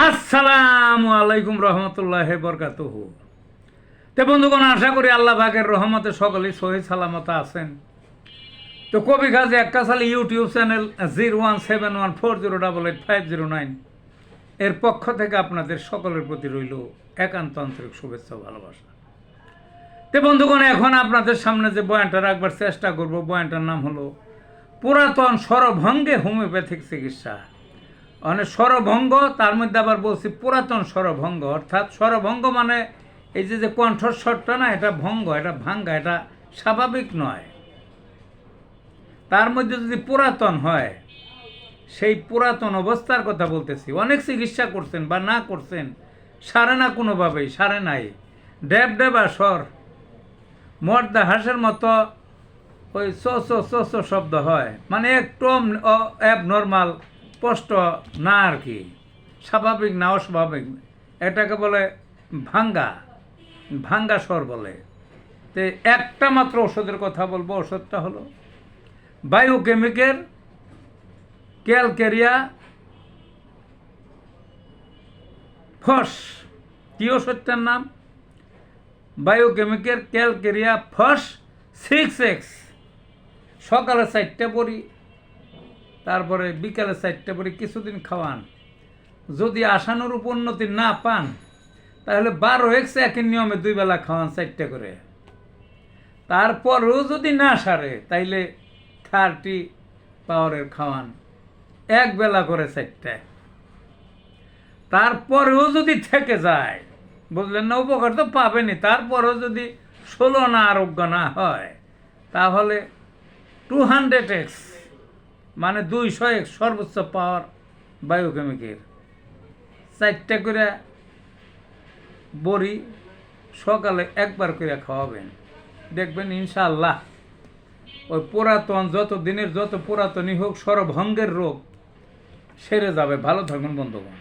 আসসালামু আলাইকুম রহমতুল্লাহ বরকাতুহু। তো বন্ধুগণ, আশা করি আল্লাহ পাকের রহমতে সকলেই সহি সালামত আছেন। তো কবি কাজী এক্কাশালী ইউটিউব চ্যানেল 017140885009 এর পক্ষ থেকে আপনাদের সকলের প্রতি রইল একান্ত আন্তরিক শুভেচ্ছা ও ভালোবাসা। তো বন্ধুগণ, এখন আপনাদের সামনে যে বয়ানটা রাখবার চেষ্টা করব, বয়ানটার নাম হলো পুরাতন স্বরভঙ্গে হোমিওপ্যাথিক চিকিৎসা। মানে স্বরভঙ্গ, তার মধ্যে আবার বলছি পুরাতন স্বরভঙ্গ, অর্থাৎ স্বরভঙ্গ মানে এই যে কণ্ঠস্বরটা না, এটা ভঙ্গ, এটা ভাঙ্গা, এটা স্বাভাবিক নয়। তার মধ্যে যদি পুরাতন হয়, সেই পুরাতন অবস্থার কথা বলতেছি। অনেক চিকিৎসা করছেন বা না করছেন, সারে না, কোনোভাবেই সারে নাই। ডেব ডেবা স্বর, মর্দা হাঁসের মতো ওই চো শব্দ হয়, মানে একটু অ্যাবনর্মাল, স্পষ্ট না আর কি, স্বাভাবিক না, অস্বাভাবিক। এটাকে বলে ভাঙ্গা, ভাঙ্গা স্বর বলে। তো একটা মাত্র ওষুধের কথা বলবো। ওষুধটা হলো বায়োকেমিকের ক্যালকেরিয়া ফস। কি ওষুধটার নাম? বায়োকেমিকের ক্যালকেরিয়া ফস 6X। সকালে 4টে পড়ি, তারপরে বিকালে 4টে পড়ি, কিছুদিন খাওয়ান। যদি আশানুরূপ উন্নতি না পান, তাহলে 12X একই নিয়মে 2 বেলা খাওয়ান, 4টে করে। তারপরেও যদি না সারে, তাইলে 30 পাওয়ারের খাওয়ান, 1 বেলা করে 4টে। তারপরেও যদি থেকে যায়, বুঝলেন না, উপকার তো পাবেনি, তারপরেও যদি 16 না আরোগ্য না হয়, তাহলে 200X মানে 200X সর্বোচ্চ পাওয়ার বায়োকেমিকের 4টে করে বড়ি সকালে একবার করে খাওয়াবেন। দেখবেন ইনশাআল্লাহ ওই পুরাতন যত দিনের যত পুরাতনই হোক, স্বরভঙ্গের রোগ সেরে যাবে। ভালো থাকবেন বন্ধুগণ।